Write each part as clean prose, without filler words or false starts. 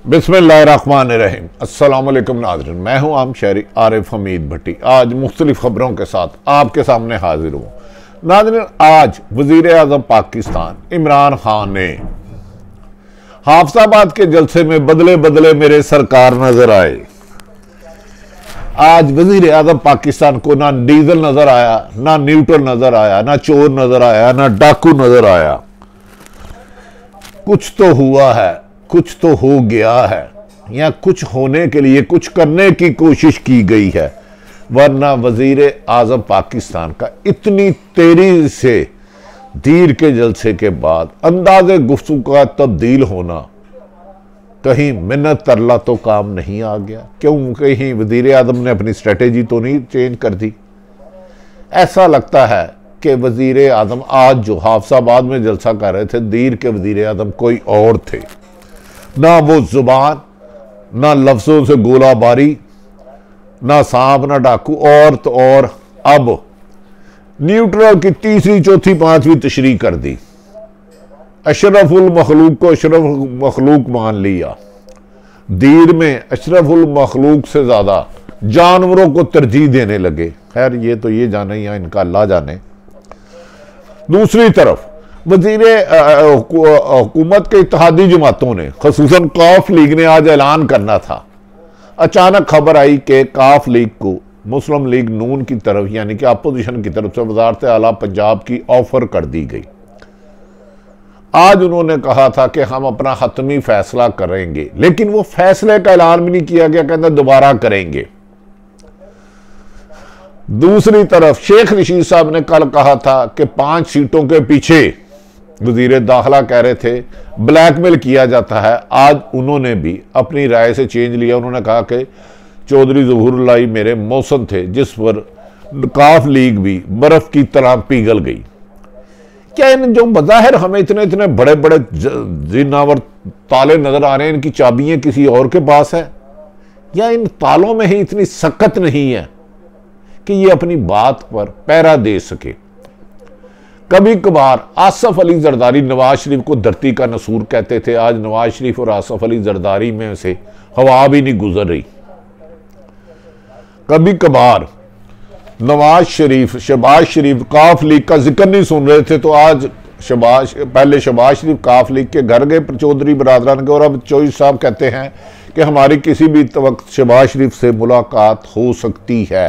बिस्मिल्लाहिर्रहमानिर्रहीम। अस्सलाम वालेकुम नाज़रीन, मैं हूं आम शहरी आरिफ हमीद भट्टी। आज मुख्तलिफ खबरों के साथ आपके सामने हाजिर हूं। नाज़रीन, आज वज़ीर आज़म पाकिस्तान इमरान खान ने हाफिजाबाद के जलसे में बदले बदले मेरे सरकार नजर आए। आज वज़ीर आज़म पाकिस्तान को ना डीजल नजर आया, ना न्यूट्रल नजर आया, ना चोर नजर आया, ना डाकू नजर आया। कुछ तो हुआ है, कुछ तो हो गया है, या कुछ होने के लिए कुछ करने की कोशिश की गई है, वरना वजीर आजम पाकिस्तान का इतनी तेजी से दीर के जलसे के बाद अंदाजे गुफ्तगू का तब्दील होना, कहीं मिन्नत तरला तो काम नहीं आ गया? क्यों कहीं वजीर आजम ने अपनी स्ट्रेटेजी तो नहीं चेंज कर दी? ऐसा लगता है कि वजीर आजम आज जो हाफिजाबाद में जलसा कर रहे थे, दीर के वजीर आजम कोई और थे। ना वो जुबान, ना लफ्जों से गोलाबारी, ना सांप, ना डाकू, और तो और अब न्यूट्रल की तीसरी चौथी पांचवी तशरीह कर दी। अशरफुल मखलूक को अशरफ मखलूक मान लिया। दीर में अशरफुल मखलूक से ज्यादा जानवरों को तरजीह देने लगे। खैर, ये तो ये जाने या इनका अल्लाह जाने। दूसरी तरफ वजीर हुकूमत के इत्तेहादी जमातों ने, खसूसन काफ लीग ने आज ऐलान करना था। अचानक खबर आई कि काफ लीग को मुस्लिम लीग नून की तरफ, यानी कि अपोजिशन की तरफ से वजारत आला पंजाब की ऑफर कर दी गई। आज उन्होंने कहा था कि हम अपना हतमी फैसला करेंगे, लेकिन वो फैसले का ऐलान भी नहीं किया गया, कहते दोबारा करेंगे। दूसरी तरफ शेख रशीद साहब ने कल कहा था कि 5 सीटों के पीछे वजीर दाखिला कह रहे थे ब्लैकमेल किया जाता है। आज उन्होंने भी अपनी राय से चेंज लिया। उन्होंने कहा कि चौधरी ज़हूरुल्लाह मेरे मौसम थे जिस पर काफ लीग भी बर्फ की तरह पिघल गई। क्या इन जो बज़ाहिर हमें इतने इतने बड़े बड़े जिनावर ताले नजर आ रहे हैं, इनकी चाबियां किसी और के पास है, या इन तालों में ही इतनी सख्त नहीं है कि ये अपनी बात पर पहरा दे सके? कभी कभार आसफ अली जरदारी नवाज शरीफ को धरती का नसूर कहते थे। आज नवाज शरीफ और आसफ अली जरदारी में से हवा भी नहीं गुजर रही। कभी कभार नवाज शरीफ, शहबाज शरीफ काफ लीग का जिक्र नहीं सुन रहे थे, तो आज पहले शहबाज शरीफ काफ लीग के घर गए चौधरी बरादरान के, और अब चौधरी साहब कहते हैं कि हमारी किसी भी वक्त शहबाज शरीफ से मुलाकात हो सकती है।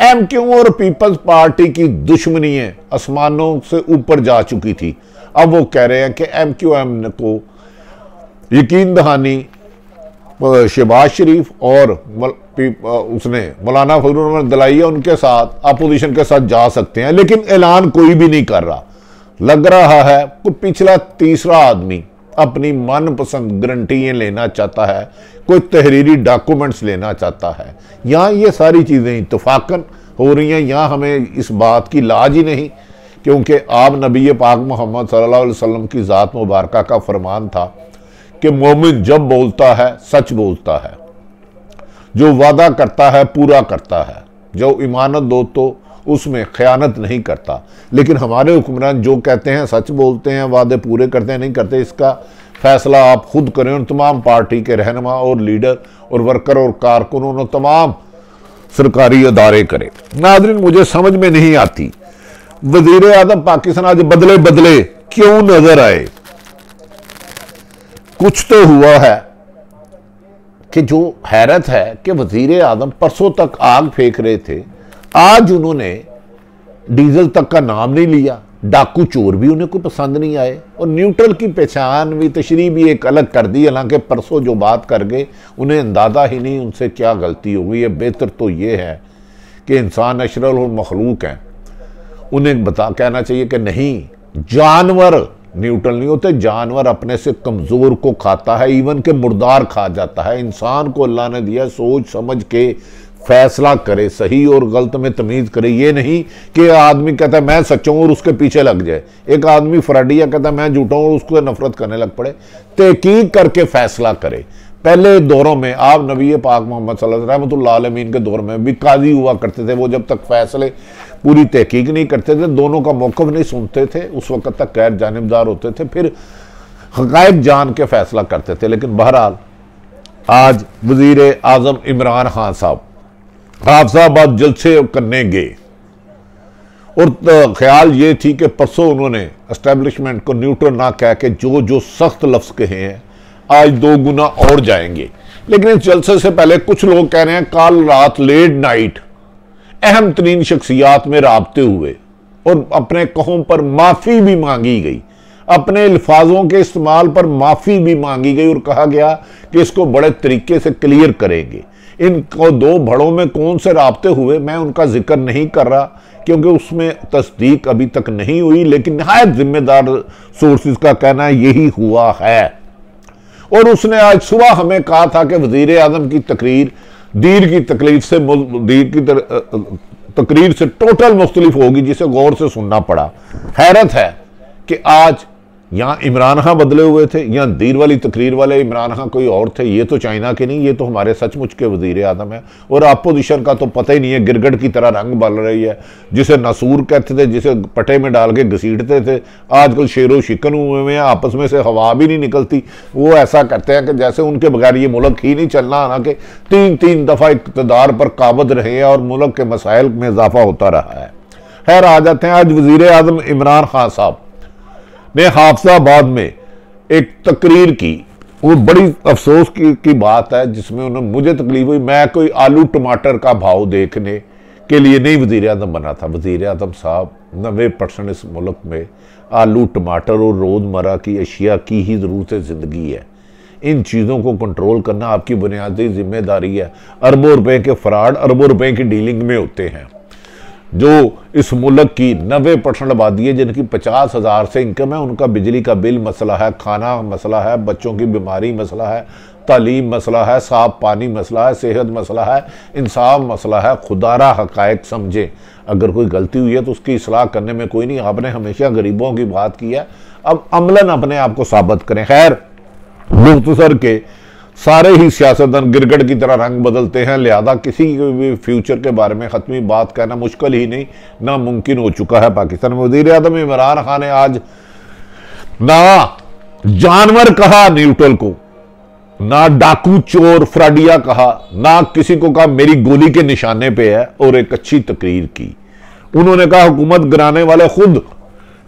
एमक्यू और पीपल्स पार्टी की दुश्मनी आसमानों से ऊपर जा चुकी थी। अब वो कह रहे हैं कि एमक्यूएम को यकीन दहानी शहबाज शरीफ और उसने मौलाना फजल रहमान दिलाई है, उनके साथ अपोजिशन के साथ जा सकते हैं, लेकिन ऐलान कोई भी नहीं कर रहा। लग रहा है कोई पिछला तीसरा आदमी अपनी मनपसंद गारंटियां लेना चाहता है, कोई तहरीरी डॉक्यूमेंट्स लेना चाहता है। यहाँ ये सारी चीज़ें इत्तफाकन हो रही हैं। यहाँ हमें इस बात की लाज ही नहीं, क्योंकि आप नबी पाक मोहम्मद सल्लल्लाहु अलैहि वसल्लम की ज़ात मुबारका का फरमान था कि मोमिन जब बोलता है सच बोलता है, जो वादा करता है पूरा करता है, जो इमानत दो तो उसमें ख़यानत नहीं करता। लेकिन हमारे हुक्मरान जो कहते हैं सच बोलते हैं, वादे पूरे करते हैं नहीं करते, इसका फैसला आप खुद करें। और तमाम पार्टी के रहनुमा और लीडर और वर्कर और कारकुनों और तमाम सरकारी अदारे करें। नाज़रीन, मुझे समझ में नहीं आती वज़ीर आज़म पाकिस्तान आज बदले बदले क्यों नजर आए। कुछ तो हुआ है कि जो हैरत है कि वज़ीर आज़म परसों तक आग फेंक रहे थे, आज उन्होंने डीजल तक का नाम नहीं लिया। डाकू चोर भी उन्हें कोई पसंद नहीं आए, और न्यूट्रल की पहचान भी, तशरीह भी एक अलग कर दी। हालांकि परसों जो बात कर गए उन्हें अंदाज़ा ही नहीं उनसे क्या गलती हो गई है। बेहतर तो ये है कि इंसान अशरफ और मखलूक हैं, उन्हें कहना चाहिए कि नहीं, जानवर न्यूट्रल नहीं होते। जानवर अपने से कमज़ोर को खाता है, इवन के मुर्दार खा जाता है। इंसान को अल्लाह ने दिया सोच समझ के फैसला करे, सही और गलत में तमीज़ करे। ये नहीं कि आदमी कहता है मैं सच्चा हूं और उसके पीछे लग जाए। एक आदमी फ्राडिया कहता है मैं झूठा हूं और उसको नफरत करने लग पड़े। तहकीक करके फैसला करे। पहले दौरों में आप नबी पाक मोहम्मद सल्लल्लाहु अलैहि वसल्लम रहमतुल्लाह अलैहि के दौर में भी काजी हुआ करते थे। वो जब तक फैसले पूरी तहकीक नहीं करते थे, दोनों का मौक़िफ़ नहीं सुनते थे, उस वक्त तक गैर जानिबदार होते थे, फिर हक़ाइक़ जान के फैसला करते थे। लेकिन बहरहाल आज वजीर आजम इमरान खान साहब हाफिजाबाद जलसे करने गए और ख्याल ये थी कि परसों उन्होंने एस्टेब्लिशमेंट को न्यूट्रल ना कह के जो जो सख्त लफ्ज कहे हैं आज 2 गुना और जाएंगे। लेकिन इस जलसे से पहले कुछ लोग कह रहे हैं कल रात लेट नाइट अहम तरीन शख्सियात में राबते हुए और अपने कहों पर माफी भी मांगी गई, अपने अल्फाजों के इस्तेमाल पर माफी भी मांगी गई और कहा गया कि इसको बड़े तरीके से क्लियर करेंगे। इनको 2 भड़ों में कौन से राबते हुए मैं उनका जिक्र नहीं कर रहा क्योंकि उसमें तस्दीक अभी तक नहीं हुई, लेकिन नहायत जिम्मेदार सोर्सेज का कहना यही हुआ है। और उसने आज सुबह हमें कहा था कि वजीर आजम की तकरीर दीर की तकरीर से टोटल मुख्तलिफ होगी, जिसे गौर से सुनना पड़ा। हैरत है कि आज यहाँ इमरान खां बदले हुए थे, यहाँ दीर वाली तकरीर वाले इमरान खां कोई और थे। ये तो चाइना के नहीं, ये तो हमारे सचमुच के वजीर आजम है। और अपोजिशन का तो पता ही नहीं है, गिरगट की तरह रंग बल रही है। जिसे नसूर कहते थे, जिसे पटे में डाल के घसीटते थे, आजकल शेरो शिकन हुए हैं, आपस में से हवा भी नहीं निकलती। वो ऐसा करते हैं कि जैसे उनके बगैर ये मुल्क ही नहीं चलना, हालांकि 3 दफ़ा इक़्तिदार पर काबज रहे हैं और मुल्क के मसाइल में इजाफा होता रहा है। खैर, आ जाते हैं। आज वजीर आजम इमरान खान साहब ने हाफिजाबाद में एक तकरीर की। वो बड़ी अफसोस की बात है जिसमें उन्होंने मुझे तकलीफ हुई। मैं कोई आलू टमाटर का भाव देखने के लिए नहीं वजीर आजम बना था। वजीर आजम साहब 90% इस मुल्क में आलू टमाटर और रोज़मर्रा की अशिया की ही ज़रूरत ज़िंदगी है। इन चीज़ों को कंट्रोल करना आपकी बुनियादी जिम्मेदारी है। अरबों रुपए के फ्रॉड, अरबों रुपए की डीलिंग में होते हैं। जो इस मुल्क की 90% आबादी है, जिनकी 50,000 से इनकम है, उनका बिजली का बिल मसला है, खाना मसला है, बच्चों की बीमारी मसला है, तालीम मसला है, साफ पानी मसला है, सेहत मसला है, इंसाफ मसला है। खुदारा हकायक समझे। अगर कोई गलती हुई है तो उसकी इस्लाह करने में कोई नहीं। आपने हमेशा गरीबों की बात की है, अब अमलन अपने आप को साबित करें। खैर, मुख्तसर के सारे ही सियासतदान गिरगट की तरह रंग बदलते हैं, लिहाजा किसी भी फ्यूचर के बारे में खत्मी बात कहना मुश्किल ही नहीं नामुमकिन हो चुका है पाकिस्तान में। वज़ीर आज़म इमरान खान ने आज ना जानवर कहा न्यूट्रल को, ना डाकू चोर फ्राडिया कहा, ना किसी को कहा मेरी गोली के निशाने पे है, और एक अच्छी तकरीर की। उन्होंने कहा हुकूमत गिराने वाले खुद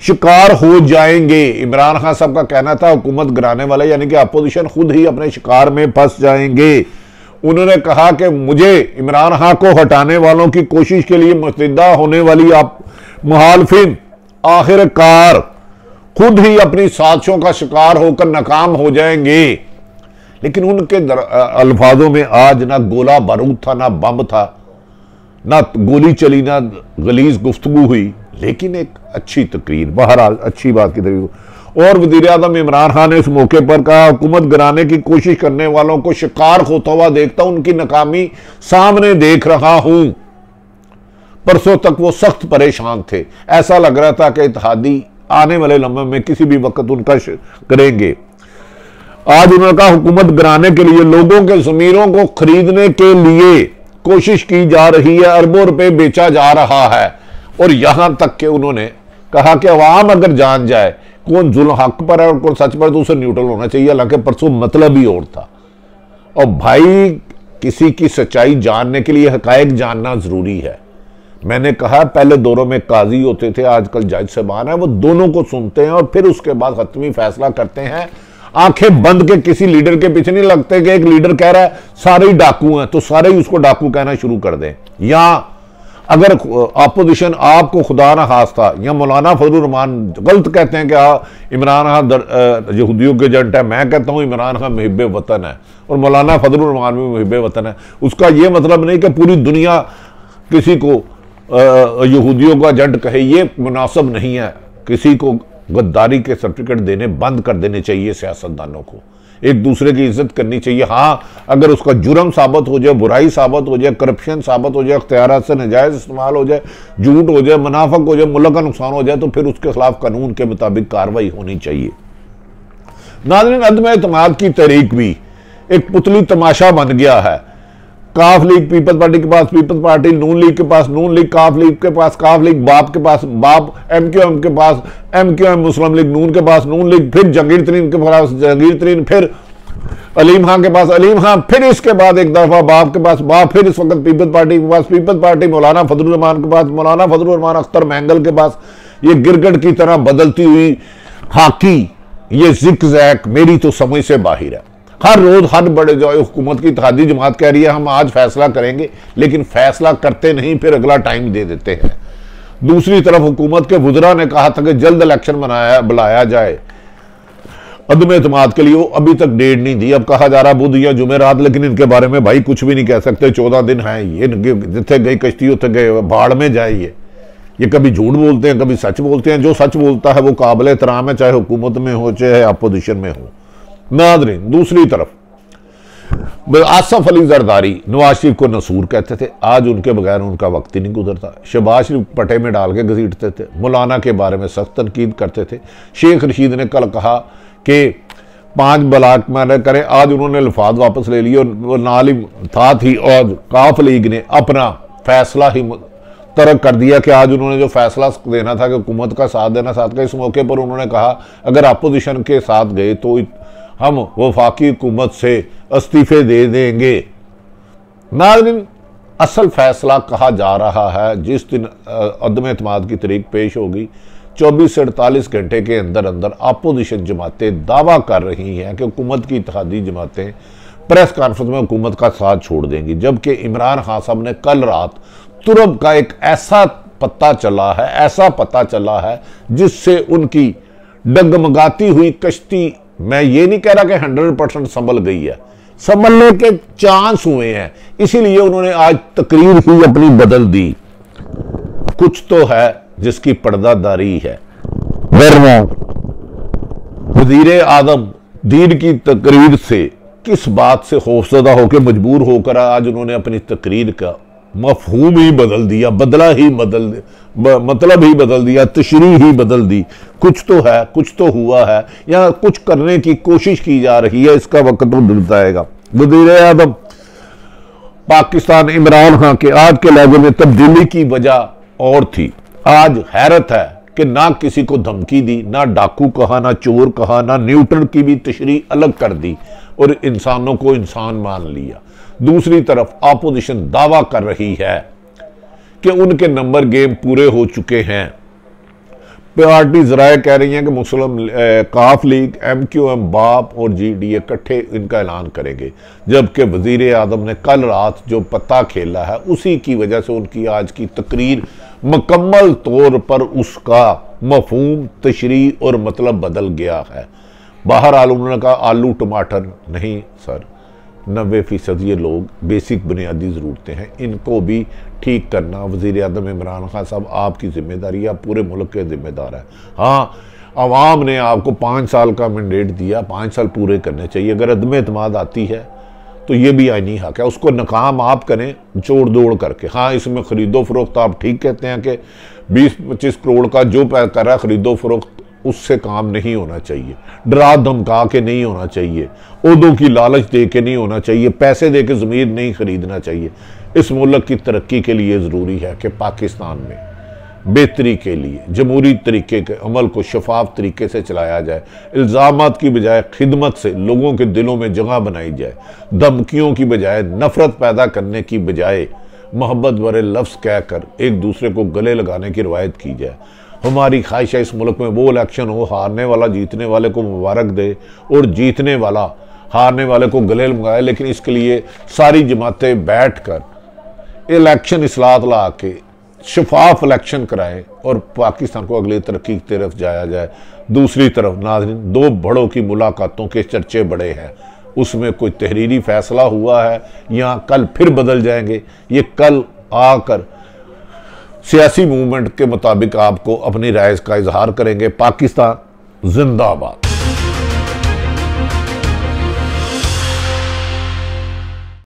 शिकार हो जाएंगे। इमरान खान साहब का कहना था हुकूमत गिराने वाले यानी कि अपोजिशन खुद ही अपने शिकार में फंस जाएंगे। उन्होंने कहा कि मुझे इमरान खान को हटाने वालों की कोशिश के लिए मुस्तैदा होने वाली आप मुखालिफिन आखिरकार खुद ही अपनी साजिशों का शिकार होकर नाकाम हो जाएंगे। लेकिन उनके अल्फाजों में आज ना गोला बारूद था, ना बम था, ना गोली चली, ना गलीज गुफ्तगू हुई, लेकिन एक अच्छी तकरीर। बहरहाल अच्छी बात की तकरीर। और वज़ीर आज़म इमरान खान ने इस मौके पर कहा हुकूमत गिराने की कोशिश करने वालों को शिकार होता हुआ देखता हूं, उनकी नाकामी सामने देख रहा हूं। परसों तक वो सख्त परेशान थे, ऐसा लग रहा था कि इत्तेहादी आने वाले लम्हे में किसी भी वक्त उनका करेंगे। आज उन्होंने कहा हुकूमत गिराने के लिए लोगों के ज़मीरों को खरीदने के लिए कोशिश की जा रही है, अरबों रुपए बेचा जा रहा है। और यहां तक कि उन्होंने कहा कि अवाम अगर जान जाए कौन जुल्म हक पर है और कौन सच पर, तो उसे न्यूट्रल होना चाहिए। हालांकि परसों मतलब ही और था। और भाई, किसी की सच्चाई जानने के लिए हकायक जानना जरूरी है। मैंने कहा पहले दौरों में काजी होते थे, आजकल जज साहबान है, वो दोनों को सुनते हैं और फिर उसके बाद हतमी फैसला करते हैं। आंखें बंद के किसी लीडर के पीछे नहीं लगते कि एक लीडर कह रहा है सारे ही डाकू हैं तो सारे ही उसको डाकू कहना शुरू कर दें। या अगर अपोजिशन आपको खुदा ना खास्ता या मौलाना फजलुर रहमान गलत कहते हैं कि इमरान खान यहूदियों के एजेंट है, मैं कहता हूँ इमरान खान मुहिब्बे वतन है और मौलाना फजलुर रहमान भी मुहिब्बे वतन है, उसका यह मतलब नहीं कि पूरी दुनिया किसी को यहूदियों का एजेंट कहे, ये मुनासिब नहीं है। किसी को गद्दारी के सर्टिफिकेट देने बंद कर देने चाहिए। सियासतदानों को एक दूसरे की इज्जत करनी चाहिए। हाँ, अगर उसका जुर्म साबित हो जाए, बुराई साबित हो जाए, करप्शन साबित हो जाए, इख्तियारात से नाजायज इस्तेमाल हो जाए, झूठ हो जाए, मुनाफक हो जाए, मुल्क का नुकसान हो जाए, तो फिर उसके खिलाफ कानून के मुताबिक कार्रवाई होनी चाहिए। नाज़रीन, अदम एतमाद की तहरीक भी एक पुतली तमाशा बन गया है। काफ लीग पीपल्स पार्टी के पास पीपल्स पार्टी, नून लीग के पास नून लीग, काफ लीग के पास काफ लीग, बाप के पास बाप, एमक्यूएम के पास एमक्यूएम, मुस्लिम लीग नून के पास नून लीग, फिर जहांगीर तरीन के पास जहांगीर तरीन, फिर अलीम खान के पास, अलीम खान फिर इसके बाद एक दफा बाप के पास, बाप फिर इस वक्त पीपल्स पार्टी के पास, पीपल्स पार्टी मौलाना फजलुर रहमान के पास, मौलाना फजलुर रहमान अख्तर मैंगल के पास। ये गिरगिट की तरह बदलती हुई हॉकी, ये जिग-जैग मेरी तो समझ से बाहर है। हर रोज हर बड़े जो हुकूमत की इत्तेहादी जमात कह रही है हम आज फैसला करेंगे, लेकिन फैसला करते नहीं, फिर अगला टाइम दे देते हैं। दूसरी तरफ हुकूमत के वुज़रा ने कहा था कि जल्द इलेक्शन बुलाया जाए अदम एतमाद के लिए, वो अभी तक डेट नहीं दी। अब कहा जा रहा बुध या जुमेरात, लेकिन इनके बारे में भाई कुछ भी नहीं कह सकते। 14 दिन हैं, ये जिथे गई कश्ती उथे गए, भाड़ में जाए। ये कभी झूठ बोलते हैं, कभी सच बोलते हैं। जो सच बोलता है वो काबिल एहतराम है, चाहे हुकूमत में हो चाहे अपोजिशन में हो। नाज़रीन, दूसरी तरफ आसफ अली जरदारी नवाज शरीफ को नसूर कहते थे, आज उनके बगैर उनका वक्त ही नहीं गुजरता। शहबाज शरीफ पटे में डाल के घसीटते थे, मौलाना के बारे में सख्त तनकीद करते थे। शेख रशीद ने कल कहा कि 5 ब्लाक मैंने करें, आज उन्होंने लफाज वापस ले लिए और नाल ही साथ ही और काफ लीग ने अपना फैसला ही तरक कर दिया कि आज उन्होंने जो फैसला देना था कि हुकूमत का साथ देना साथ का, इस मौके पर उन्होंने कहा अगर अपोजिशन के साथ गए तो हम वफाकी हुकूमत से इस्तीफे दे देंगे। नाज़रीन, असल फैसला कहा जा रहा है जिस दिन अदम एतमाद की तारीख पेश होगी, 24 से 48 घंटे के अंदर अंदर अपोजिशन जमातें दावा कर रही हैं कि हुकूमत की इत्तेहादी जमातें प्रेस कॉन्फ्रेंस में हुकूमत का साथ छोड़ देंगी। जबकि इमरान खान साहब ने कल रात तुरब का एक ऐसा पता चला है जिससे उनकी डगमगाती हुई कश्ती, मैं ये नहीं कह रहा कि 100% संभल गई है, संभलने के चांस हुए हैं। इसीलिए उन्होंने आज तकरीर ही अपनी बदल दी। कुछ तो है जिसकी पर्दादारी है, वरना वजीर आजम दीन की तकरीर से किस बात से खौफजदा होकर मजबूर होकर आज उन्होंने अपनी तकरीर का मफहूम ही बदल दिया, मतलब ही बदल दिया, तशरीह ही बदल दी। कुछ तो है, कुछ तो हुआ है, या कुछ करने की कोशिश की जा रही है, इसका वक्त तो बताएगा। वज़ीर आज़म पाकिस्तान इमरान खान के आज के लहजे में तब्दीली की वजह और थी। आज हैरत है कि ना किसी को धमकी दी, ना डाकू कहा, ना चोर कहा, ना न्यूट्रल की भी तशरीह अलग कर दी और इंसानों को इंसान मान लिया। दूसरी तरफ अपोजिशन दावा कर रही है कि उनके नंबर गेम पूरे हो चुके हैं। पार्टी जराए कह रही हैं कि मुस्लिम काफ लीग, MQM, बाप और GD इकट्ठे इनका ऐलान करेंगे, जबकि वजीर आजम ने कल रात जो पत्ता खेला है उसी की वजह से उनकी आज की तकरीर मुकम्मल तौर पर उसका मफहूम, तशरीह और मतलब बदल गया है। बहरहाल उन्होंने कहा आलू टमाटर नहीं सर, 90% ये लोग बेसिक बुनियादी ज़रूरतें हैं, इनको भी ठीक करना वज़ीर आज़म इमरान खान साहब आपकी जिम्मेदारी है, आप पूरे मुल्क के ज़िम्मेदार हैं। हाँ, आवाम ने आपको 5 साल का मैंडेट दिया, 5 साल पूरे करने चाहिए। अगर अदम एतमाद आती है तो ये भी आईनी हक है, उसको नाकाम आप करें जोड़ दौड़ करके। हाँ, इसमें ख़रीदो फरोख्त आप ठीक कहते हैं कि 20-25 करोड़ का जो कर रहा है ख़रीदो फरोख्त, उससे काम नहीं होना चाहिए। डरा धमका के नहीं होना चाहिए, ओहदों की लालच दे के नहीं होना चाहिए, पैसे दे के ज़मीर नहीं खरीदना चाहिए। इस मुल्क की तरक्की के लिए ज़रूरी है कि पाकिस्तान में बेहतरी के लिए जमहूरी तरीके के अमल को शफाफ तरीके से चलाया जाए, इल्ज़ामात की बजाय खिदमत से लोगों के दिलों में जगह बनाई जाए, धमकियों की बजाय नफ़रत पैदा करने की बजाय मोहब्बत भरे लफ्ज़ कहकर एक दूसरे को गले लगाने की रवायत की जाए। हमारी ख्वाहिश है इस मुल्क में वो इलेक्शन हो, हारने वाला जीतने वाले को मुबारक दे और जीतने वाला हारने वाले को गले लगाए। लेकिन इसके लिए सारी जमातें बैठ कर इलेक्शन इस्लाहत ला के शफाफ इलेक्शन कराएं और पाकिस्तान को अगली तरक्की की तरफ जाया जाए। दूसरी तरफ नाज़रीन, 2 बड़ों की मुलाकातों के चर्चे बड़े हैं, उसमें कोई तहरीरी फैसला हुआ है या कल फिर बदल जाएंगे, ये कल आकर सियासी मूवमेंट के मुताबिक आपको अपनी राय का इजहार करेंगे। पाकिस्तान जिंदाबाद।